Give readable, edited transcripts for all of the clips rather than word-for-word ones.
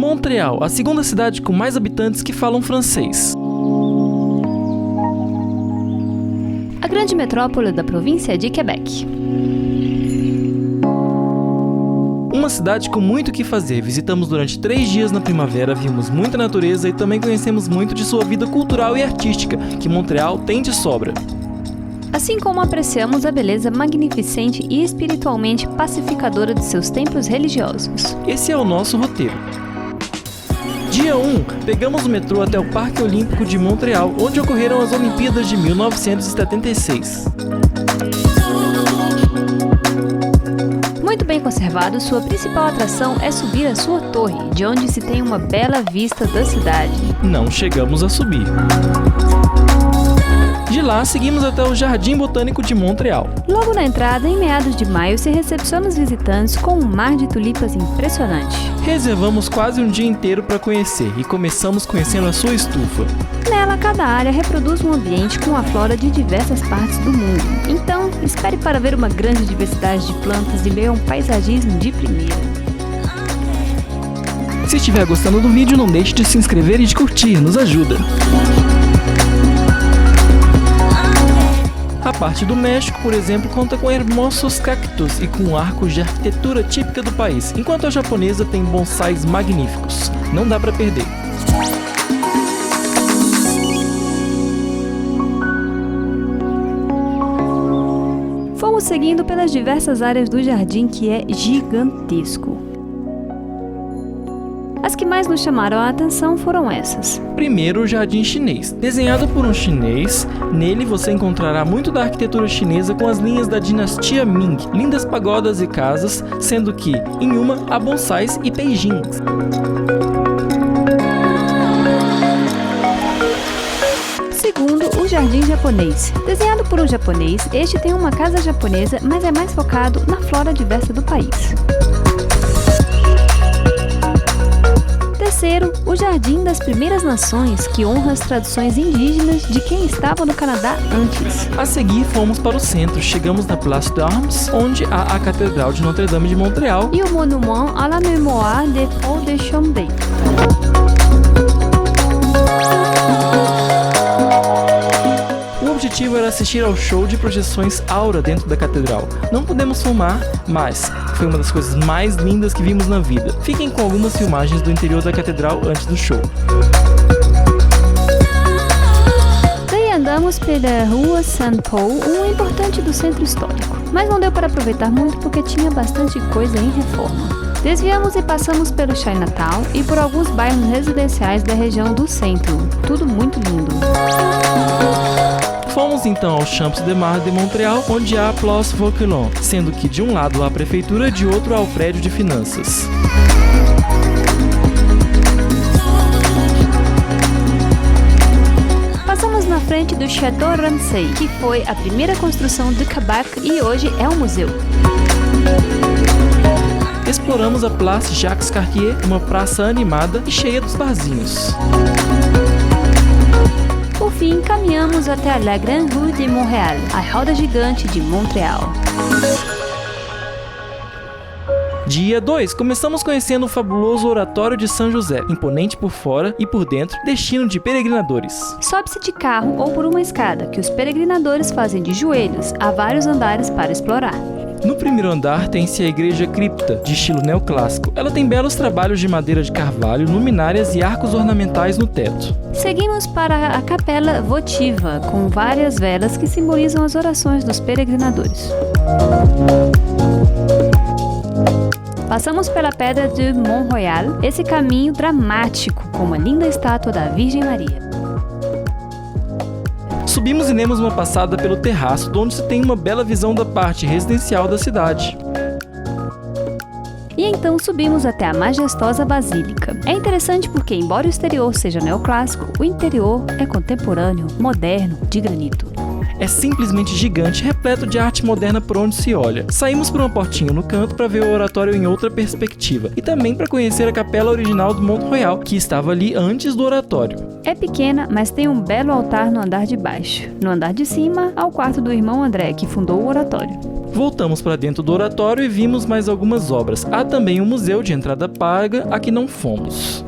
Montreal, a segunda cidade com mais habitantes que falam francês. A grande metrópole da província de Quebec. Uma cidade com muito o que fazer. Visitamos durante 3 dias na primavera, vimos muita natureza e também conhecemos muito de sua vida cultural e artística, que Montreal tem de sobra. Assim como apreciamos a beleza magnificente e espiritualmente pacificadora de seus templos religiosos. Esse é o nosso roteiro. Dia 1, pegamos o metrô até o Parque Olímpico de Montreal, onde ocorreram as Olimpíadas de 1976. Muito bem conservado, sua principal atração é subir a sua torre, de onde se tem uma bela vista da cidade. Não chegamos a subir. De lá, seguimos até o Jardim Botânico de Montreal. Logo na entrada, em meados de maio, se recepciona os visitantes com um mar de tulipas impressionante. Reservamos quase um dia inteiro para conhecer e começamos conhecendo a sua estufa. Nela, cada área reproduz um ambiente com a flora de diversas partes do mundo. Então, espere para ver uma grande diversidade de plantas e meio a um paisagismo de primeira. Se estiver gostando do vídeo, não deixe de se inscrever e de curtir, nos ajuda. A parte do México, por exemplo, conta com hermosos cactos e com arcos de arquitetura típica do país, enquanto a japonesa tem bonsais magníficos. Não dá para perder. Fomos seguindo pelas diversas áreas do jardim, que é gigantesco. As que mais nos chamaram a atenção foram essas. Primeiro, o Jardim Chinês. Desenhado por um chinês, nele você encontrará muito da arquitetura chinesa com as linhas da dinastia Ming, lindas pagodas e casas, sendo que, em uma, há bonsais e beijings. Segundo, o Jardim Japonês. Desenhado por um japonês, este tem uma casa japonesa, mas é mais focado na flora diversa do país. Terceiro, o Jardim das Primeiras Nações, que honra as tradições indígenas de quem estava no Canadá antes. A seguir, fomos para o centro. Chegamos na Place d'Armes, onde há a Catedral de Notre-Dame de Montreal e o Monument à la Mémoire de Paul de Chambly. O objetivo era assistir ao show de projeções Aura dentro da catedral. Não pudemos filmar, mas foi uma das coisas mais lindas que vimos na vida. Fiquem com algumas filmagens do interior da catedral antes do show. Daí andamos pela Rua Saint-Paul, um importante do centro histórico. Mas não deu para aproveitar muito porque tinha bastante coisa em reforma. Desviamos e passamos pelo Chinatown e por alguns bairros residenciais da região do centro. Tudo muito lindo. Fomos então ao Champs de Mars de Montreal, onde há a Place Vauquelin, sendo que de um lado há a prefeitura e de outro há o prédio de finanças. Passamos na frente do Chateau Ramsay, que foi a primeira construção de Quebec e hoje é um museu. Exploramos a Place Jacques Cartier, uma praça animada e cheia dos barzinhos. Por fim, caminhamos até a La Grande Rue de Montréal, a roda gigante de Montreal. Dia 2, começamos conhecendo o fabuloso Oratório de São José, imponente por fora e por dentro, destino de peregrinadores. Sobe-se de carro ou por uma escada, que os peregrinadores fazem de joelhos, há vários andares para explorar. No primeiro andar tem-se a Igreja Cripta, de estilo neoclássico. Ela tem belos trabalhos de madeira de carvalho, luminárias e arcos ornamentais no teto. Seguimos para a Capela Votiva, com várias velas que simbolizam as orações dos peregrinadores. Passamos pela Pedra de Mont-Royal, esse caminho dramático, com uma linda estátua da Virgem Maria. Subimos e demos uma passada pelo terraço, onde se tem uma bela visão da parte residencial da cidade. E então subimos até a majestosa Basílica. É interessante porque, embora o exterior seja neoclássico, o interior é contemporâneo, moderno, de granito. É simplesmente gigante, repleto de arte moderna por onde se olha. Saímos por uma portinha no canto para ver o oratório em outra perspectiva e também para conhecer a capela original do Mont-Royal, que estava ali antes do oratório. É pequena, mas tem um belo altar no andar de baixo. No andar de cima, há o quarto do irmão André, que fundou o oratório. Voltamos para dentro do oratório e vimos mais algumas obras. Há também um museu de entrada paga, a que não fomos.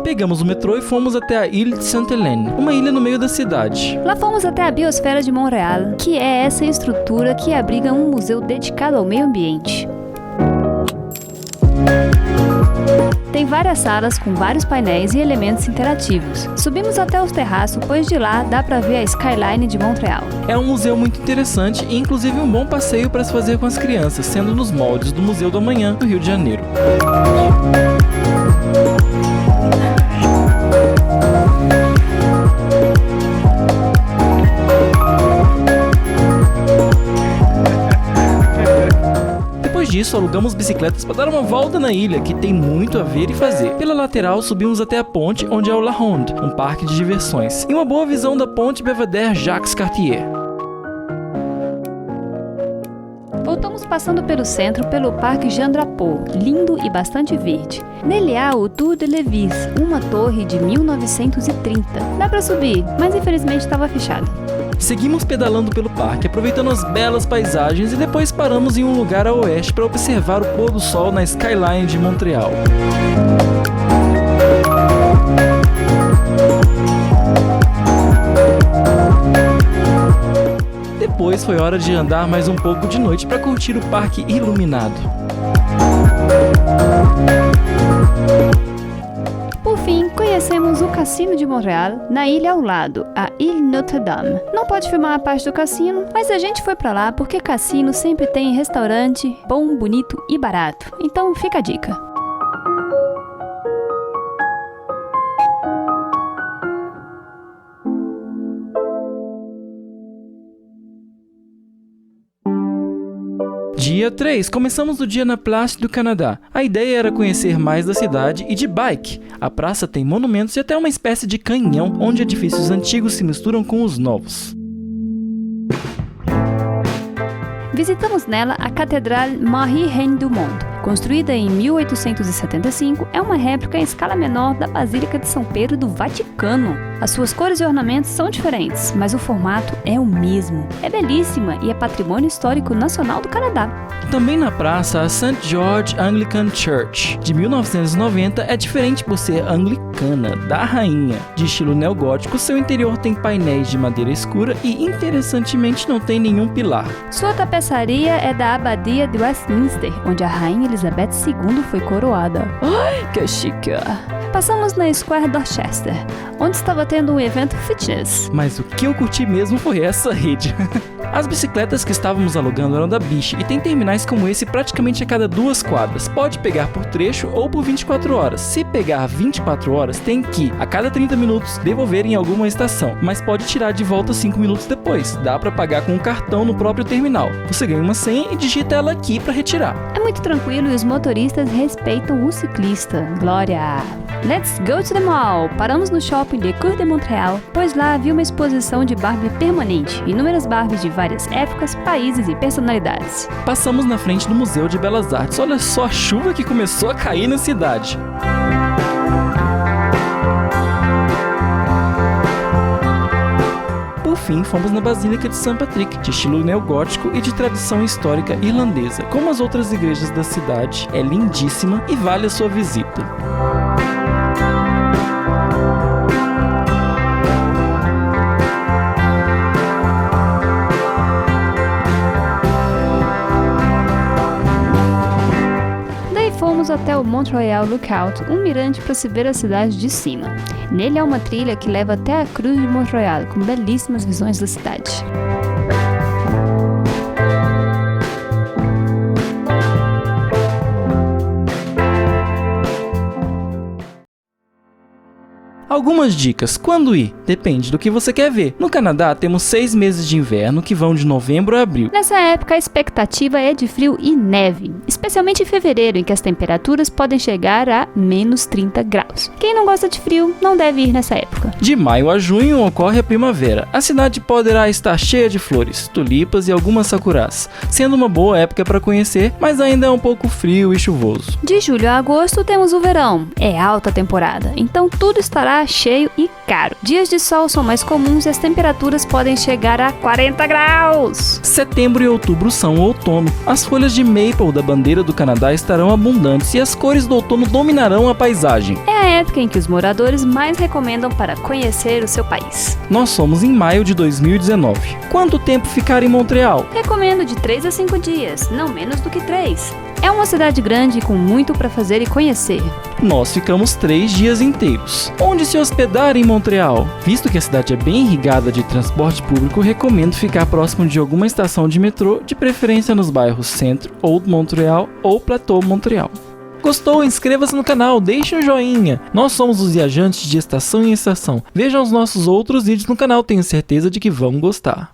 Pegamos o metrô e fomos até a Ile de Sainte-Hélène, uma ilha no meio da cidade. Lá fomos até a Biosfera de Montreal, que é essa estrutura que abriga um museu dedicado ao meio ambiente. Tem várias salas com vários painéis e elementos interativos. Subimos até o terraço, pois de lá dá pra ver a skyline de Montreal. É um museu muito interessante e inclusive um bom passeio para se fazer com as crianças, sendo nos moldes do Museu do Amanhã, no Rio de Janeiro. Depois disso, alugamos bicicletas para dar uma volta na ilha, que tem muito a ver e fazer. Pela lateral, subimos até a ponte, onde é o La Ronde, um parque de diversões, e uma boa visão da ponte Belvedere Jacques Cartier. Voltamos passando pelo centro, pelo Parque Jean Drapeau, lindo e bastante verde. Nele há o Tour de Lévis, uma torre de 1930. Dá pra subir, mas infelizmente estava fechado. Seguimos pedalando pelo parque, aproveitando as belas paisagens e depois paramos em um lugar a oeste para observar o pôr do sol na skyline de Montreal. Depois foi hora de andar mais um pouco de noite para curtir o parque iluminado. Por fim, conhecemos o Cassino de Montreal, na ilha ao lado, a Ile Notre-Dame. Não pode filmar a parte do cassino, mas a gente foi pra lá porque cassino sempre tem restaurante bom, bonito e barato. Então fica a dica. Dia 3. Começamos o dia na Place du Canada. A ideia era conhecer mais da cidade e de bike. A praça tem monumentos e até uma espécie de canhão onde edifícios antigos se misturam com os novos. Visitamos nela a Catedral Marie-Reine du Monde. Construída em 1875, é uma réplica em escala menor da Basílica de São Pedro do Vaticano. As suas cores e ornamentos são diferentes, mas o formato é o mesmo. É belíssima e é patrimônio histórico nacional do Canadá. Também na praça, a St. George Anglican Church, de 1990, é diferente por ser anglicana, da rainha. De estilo neogótico, seu interior tem painéis de madeira escura e, interessantemente, não tem nenhum pilar. Sua tapeçaria é da Abadia de Westminster, onde a rainha Elizabeth II foi coroada. Ai, que chique! Passamos na Square Dorchester, onde estava tendo um evento fitness. Mas o que eu curti mesmo foi essa rede. As bicicletas que estávamos alugando eram da Biche e tem terminais como esse praticamente a cada 2 quadras. Pode pegar por trecho ou por 24 horas. Se pegar 24 horas, tem que, a cada 30 minutos, devolver em alguma estação, mas pode tirar de volta 5 minutos depois. Dá para pagar com um cartão no próprio terminal. Você ganha uma senha e digita ela aqui para retirar. É muito tranquilo e os motoristas respeitam o ciclista. Glória! Let's go to the mall! Paramos no shopping Le Coeur de Montréal, pois lá havia uma exposição de Barbie permanente, inúmeras Barbies de várias épocas, países e personalidades. Passamos na frente do Museu de Belas Artes. Olha só a chuva que começou a cair na cidade. Por fim, fomos na Basílica de St. Patrick, de estilo neogótico e de tradição histórica irlandesa. Como as outras igrejas da cidade, é lindíssima e vale a sua visita. Fomos até o Mont-Royal Lookout, um mirante para se ver a cidade de cima. Nele há uma trilha que leva até a Cruz de Mont-Royal, com belíssimas visões da cidade. Algumas dicas. Quando ir? Depende do que você quer ver. No Canadá, temos 6 meses de inverno que vão de novembro a abril. Nessa época, a expectativa é de frio e neve, especialmente em fevereiro, em que as temperaturas podem chegar a menos 30 graus. Quem não gosta de frio, não deve ir nessa época. De maio a junho ocorre a primavera. A cidade poderá estar cheia de flores, tulipas e algumas sakuras, sendo uma boa época para conhecer, mas ainda é um pouco frio e chuvoso. De julho a agosto temos o verão. É alta temporada, então tudo estará está cheio e caro. Dias de sol são mais comuns e as temperaturas podem chegar a 40 graus. Setembro e outubro são o outono. As folhas de maple da bandeira do Canadá estarão abundantes e as cores do outono dominarão a paisagem. É a época em que os moradores mais recomendam para conhecer o seu país. Nós somos em maio de 2019. Quanto tempo ficar em Montreal? Recomendo de 3 a 5 dias, não menos do que 3. É uma cidade grande com muito para fazer e conhecer. Nós ficamos 3 dias inteiros. Onde se hospedar em Montreal? Visto que a cidade é bem irrigada de transporte público, recomendo ficar próximo de alguma estação de metrô, de preferência nos bairros Centro, Old Montreal ou Plateau Montreal. Gostou? Inscreva-se no canal, deixe um joinha. Nós somos os viajantes de estação em estação. Vejam os nossos outros vídeos no canal, tenho certeza de que vão gostar.